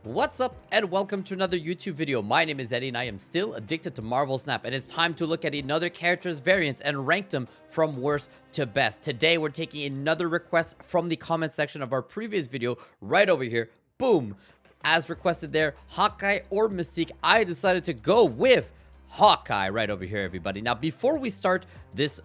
What's up and welcome to another YouTube video. My name is Eddie and I am still addicted to Marvel Snap, and it's time to look at another character's variants and rank them from worst to best. Today we're taking another request from the comment section of our previous video right over here. Boom! As requested there, Hawkeye or Mystique, I decided to go with Hawkeye right over here, everybody. Now, before we start this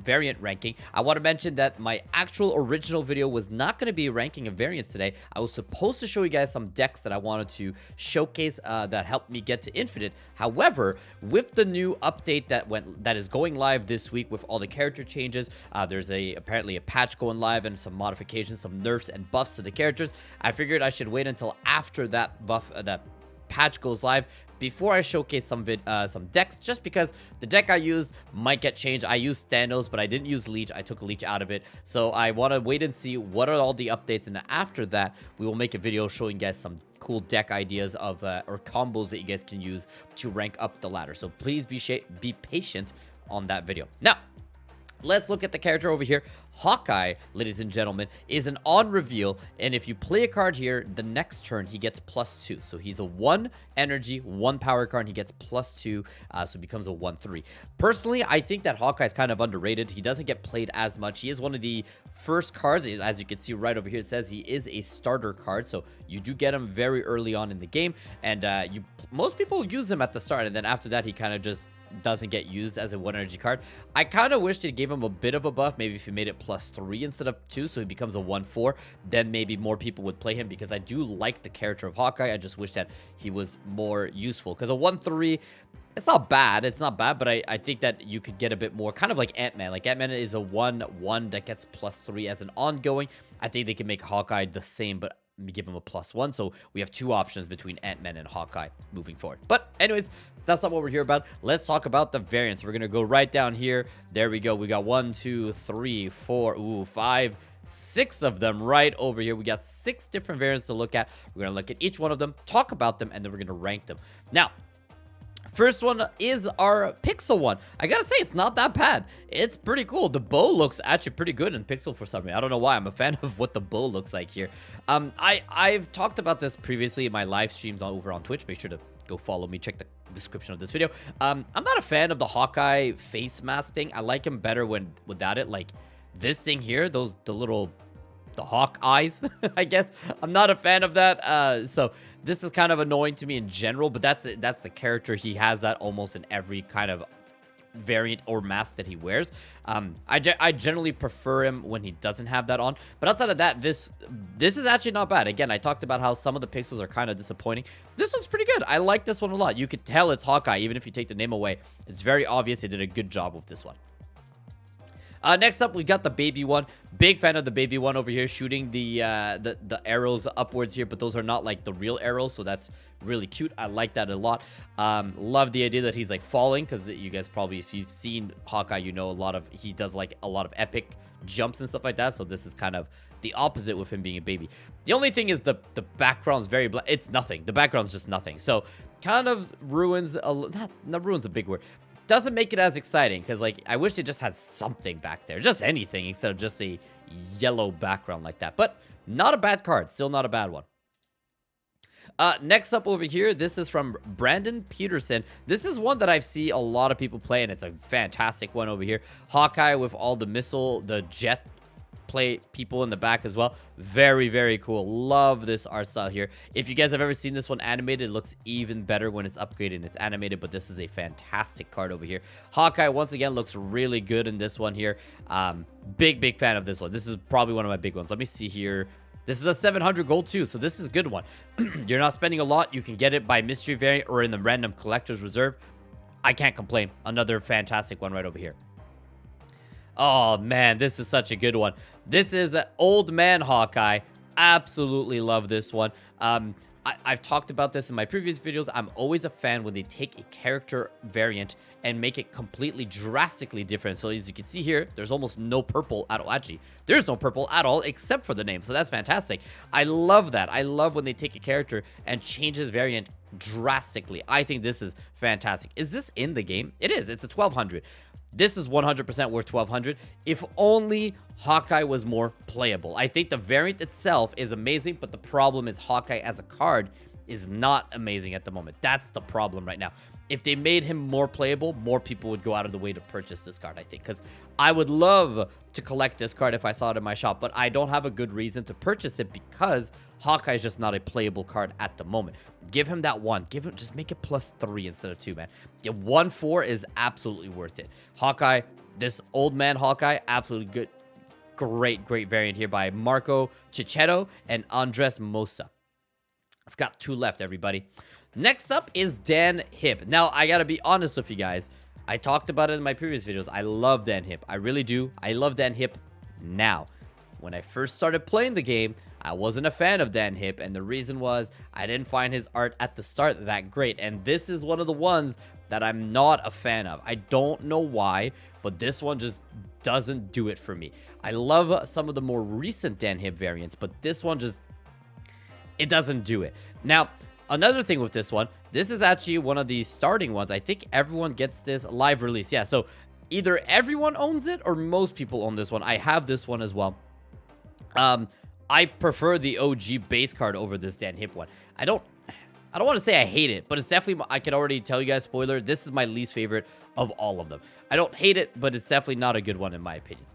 variant ranking, I want to mention that my actual original video was not going to be ranking of variants today. I was supposed to show you guys some decks that I wanted to showcase that helped me get to Infinite. However, with the new update that is going live this week with all the character changes, there's apparently a patch going live and some modifications, some nerfs and buffs to the characters. I figured I should wait until after that that patch goes live before I showcase some decks, just because the deck I used might get changed. I used Thanos, but I didn't use Leech. I took Leech out of it, so I want to wait and see what are all the updates, and after that we will make a video showing you guys some cool deck ideas of or combos that you guys can use to rank up the ladder. So please be patient on that video. Now let's look at the character over here. Hawkeye, ladies and gentlemen, is an on reveal, and if you play a card here, the next turn he gets +2. So he's a 1 energy, 1 power card, and he gets +2, so it becomes a 1/3. Personally, I think that Hawkeye is kind of underrated. He doesn't get played as much. He is one of the first cards, as you can see right over here. It says he is a starter card, so you do get him very early on in the game, and most people use him at the start, and then after that he kind of just doesn't get used as a 1 energy card. I kind of wish they gave him a bit of a buff, maybe if he made it +3 instead of 2, so he becomes a 1/4, then maybe more people would play him, because I do like the character of Hawkeye. I just wish that he was more useful, because a 1/3, it's not bad, but I think that you could get a bit more, kind of like Ant-Man. Like Ant-Man is a 1/1 that gets +3 as an ongoing. I think they can make Hawkeye the same, but give him a +1, so we have 2 options between Ant-Man and Hawkeye moving forward. But anyways, that's not what we're here about. Let's talk about the variants. We're gonna go right down here. There we go. We got 1 2 3 4 5 6 of them right over here. We got 6 different variants to look at. We're gonna look at each one of them, talk about them, and then we're gonna rank them. Now, first one is our Pixel one. I gotta say, it's not that bad. It's pretty cool. The bow looks actually pretty good in Pixel for some reason. I don't know why. I'm a fan of what the bow looks like here. I've talked about this previously in my live streams over on Twitch. Make sure to go follow me. Check the description of this video. I'm not a fan of the Hawkeye face mask thing. I like him better without it. Like this thing here, the hawk eyes, I guess. I'm not a fan of that. So this is kind of annoying to me in general, but that's the character. He has that almost in every kind of variant or mask that he wears. I generally prefer him when he doesn't have that on, but outside of that, this is actually not bad. Again, I talked about how some of the pixels are kind of disappointing. This one's pretty good. I like this one a lot. You could tell it's Hawkeye even if you take the name away. It's very obvious they did a good job with this one. Next up, we got the baby one. Big fan of the baby one over here, shooting the arrows upwards here, but those are not like the real arrows, so that's really cute. I like that a lot. Love the idea that he's like falling, because you guys probably, if you've seen Hawkeye, you know he does like a lot of epic jumps and stuff like that, so this is kind of the opposite with him being a baby. The only thing is the background's very black. It's nothing. The background's just nothing, so kind of ruins not ruins a big word. Doesn't make it as exciting, because like I wish they just had something back there, just anything instead of just a yellow background like that. But not a bad card, still not a bad one. Next up over here, this is from Brandon Peterson. This is one that I've seen a lot of people play, and it's a fantastic one over here. Hawkeye with all the jet play people in the back as well. Very, very cool. Love this art style here. If you guys have ever seen this one animated, it looks even better when it's upgraded and it's animated, but this is a fantastic card over here. Hawkeye, once again, looks really good in this one here. Big fan of this one. This is probably one of my big ones. Let me see here. This is a 700 gold too, so this is a good one. You're not spending a lot. You can get it by mystery variant or in the random collector's reserve. I can't complain. Another fantastic one right over here. Oh man, this is such a good one. This is an old man Hawkeye. Absolutely love this one. I've talked about this in my previous videos. I'm always a fan when they take a character variant and make it completely drastically different. So as you can see here, there's almost no purple at all. Actually, there's no purple at all except for the name. So that's fantastic. I love that. I love when they take a character and change his variant drastically. I think this is fantastic. Is this in the game? It is. It's a 1200. This is 100% worth 1200. If only Hawkeye was more playable. I think the variant itself is amazing, but the problem is Hawkeye as a card is not amazing at the moment. That's the problem right now. If they made him more playable, more people would go out of the way to purchase this card, I think. Because I would love to collect this card if I saw it in my shop, but I don't have a good reason to purchase it because Hawkeye is just not a playable card at the moment. Give him that 1. Give him, just make it +3 instead of 2, man. Yeah, 1/4 is absolutely worth it. Hawkeye, this old man Hawkeye, absolutely good. Great variant here by Marco Cicchetto and Andres Mosa. I've got 2 left, everybody. Next up is Dan Hip. Now, I gotta be honest with you guys. I talked about it in my previous videos. I love Dan Hip. I really do. I love Dan Hip now. When I first started playing the game, I wasn't a fan of Dan Hip, and the reason was I didn't find his art at the start that great. And this is one of the ones that I'm not a fan of. I don't know why, but this one just doesn't do it for me. I love some of the more recent Dan Hip variants, but this one just, it doesn't do it. Now, another thing with this one, this is actually one of the starting ones. I think everyone gets this live release. Yeah, so either everyone owns it or most people own this one. I have this one as well. I prefer the OG base card over this Dan Hip one. I don't want to say I hate it, but it's definitely, I can already tell you guys, spoiler, this is my least favorite of all of them. I don't hate it, but it's definitely not a good one in my opinion.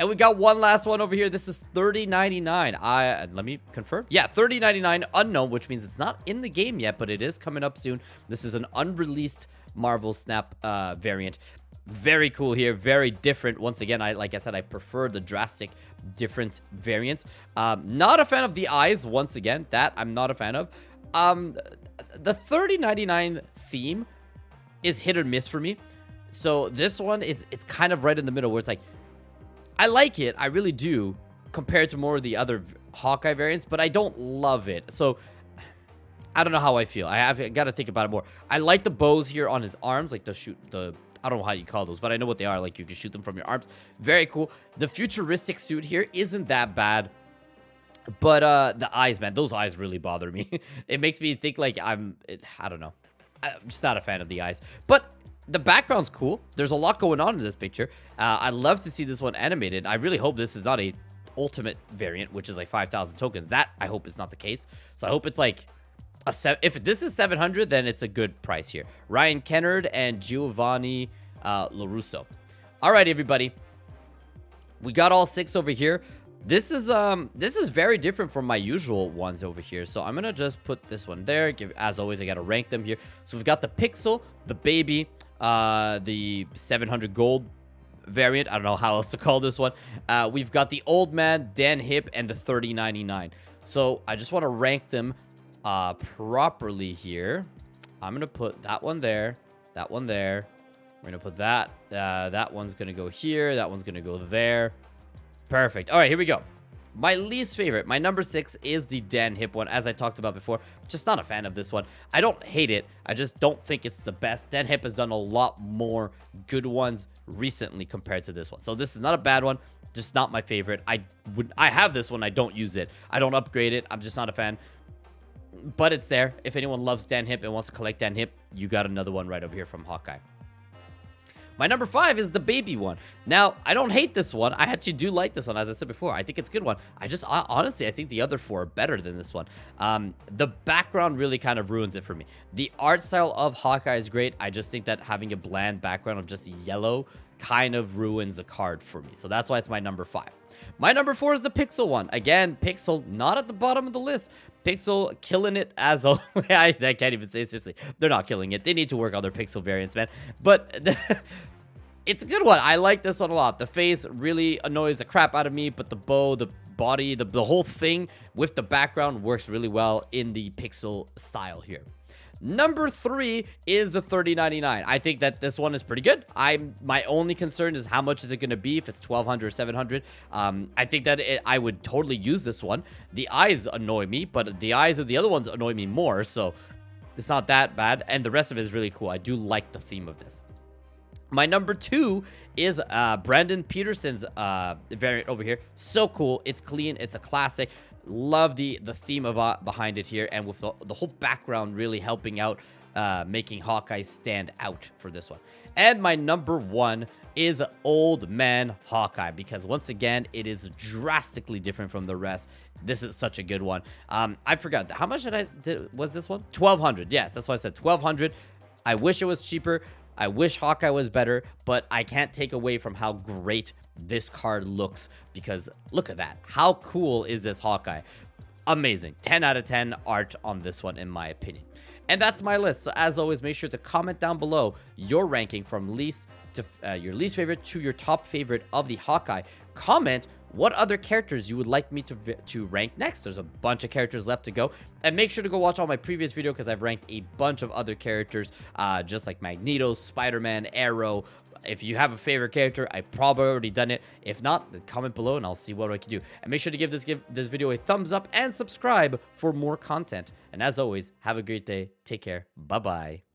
And we got one last one over here. This is $30.99. Let me confirm. Yeah, $30.99 unknown, which means it's not in the game yet, but it is coming up soon. This is an unreleased Marvel Snap variant. Very cool here, very different. Once again, like I said, I prefer the drastic different variants. Not a fan of the eyes, once again. That I'm not a fan of. The $30.99 theme is hit or miss for me. So this one is, it's kind of right in the middle where it's like, I like it, I really do, compared to more of the other Hawkeye variants, but I don't love it. So I don't know how I feel. I got to think about it more. I like the bows here on his arms, like I don't know how you call those, but I know what they are. Like, you can shoot them from your arms. Very cool. The futuristic suit here isn't that bad. But the eyes, man, those eyes really bother me. It makes me think like I don't know. I'm just not a fan of the eyes. But the background's cool. There's a lot going on in this picture. I'd love to see this one animated. I really hope this is not a ultimate variant, which is like 5,000 tokens. That, I hope, is not the case. So I hope it's like if this is 700, then it's a good price here. Ryan Kennard and Giovanni LaRusso. All right, everybody. We got all 6 over here. This is very different from my usual ones over here. So I'm gonna just put this one there. As always, I gotta rank them here. So we've got the Pixel, the Baby, the 700 gold variant. I don't know how else to call this one. We've got the Old Man, Dan Hip, and the $30.99. So I just want to rank them properly here. I'm gonna put that one there, that one there. We're gonna put that. That one's gonna go here. That one's gonna go there. Perfect. All right, here we go. My least favorite, my number 6, is the Dan Hip one, as I talked about before. Just not a fan of this one. I don't hate it. I just don't think it's the best. Dan Hip has done a lot more good ones recently compared to this one. So this is not a bad one. Just not my favorite. I have this one. I don't use it. I don't upgrade it. I'm just not a fan. But it's there. If anyone loves Dan Hip and wants to collect Dan Hip, you got another one right over here from Hawkeye. My number 5 is the Baby one. Now, I don't hate this one. I actually do like this one, as I said before. I think it's a good one. Honestly, I think the other 4 are better than this one. The background really kind of ruins it for me. The art style of Hawkeye is great. I just think that having a bland background of just yellow kind of ruins the card for me. So that's why it's my number 5. My number 4 is the Pixel one. Again, Pixel not at the bottom of the list. Pixel killing it as always. I can't even say it, seriously. They're not killing it. They need to work on their Pixel variants, man. But it's a good one. I like this one a lot. The face really annoys the crap out of me, but the bow, the body, the whole thing with the background works really well in the Pixel style here. Number 3 is the $30.99. I think that this one is pretty good. My only concern is how much is it going to be, if it's 1,200 or 700. I think that I would totally use this one. The eyes annoy me, but the eyes of the other ones annoy me more, so it's not that bad. And the rest of it is really cool. I do like the theme of this. My number 2 is Brandon Peterson's variant over here. So cool. It's clean. It's a classic. love the theme of behind it here, and with the whole background really helping out, making Hawkeye stand out for this one. And my number 1 is Old Man Hawkeye, because once again, it is drastically different from the rest. This is such a good one. I forgot, how much was this one? 1,200. Yes, that's what I said, 1,200. I wish it was cheaper. I wish Hawkeye was better, but I can't take away from how great this card looks, because look at that. How cool is this Hawkeye? Amazing. 10 out of 10 art on this one, in my opinion. And that's my list. So as always, make sure to comment down below your ranking from least to your least favorite to your top favorite of the Hawkeye. Comment what other characters you would like me to rank next. There's a bunch of characters left to go. And make sure to go watch all my previous video, because I've ranked a bunch of other characters, just like Magneto, Spider-Man, Arrow. If you have a favorite character, I've probably already done it. If not, then comment below and I'll see what I can do. And make sure to give this video a thumbs up and subscribe for more content. And as always, have a great day. Take care. Bye-bye.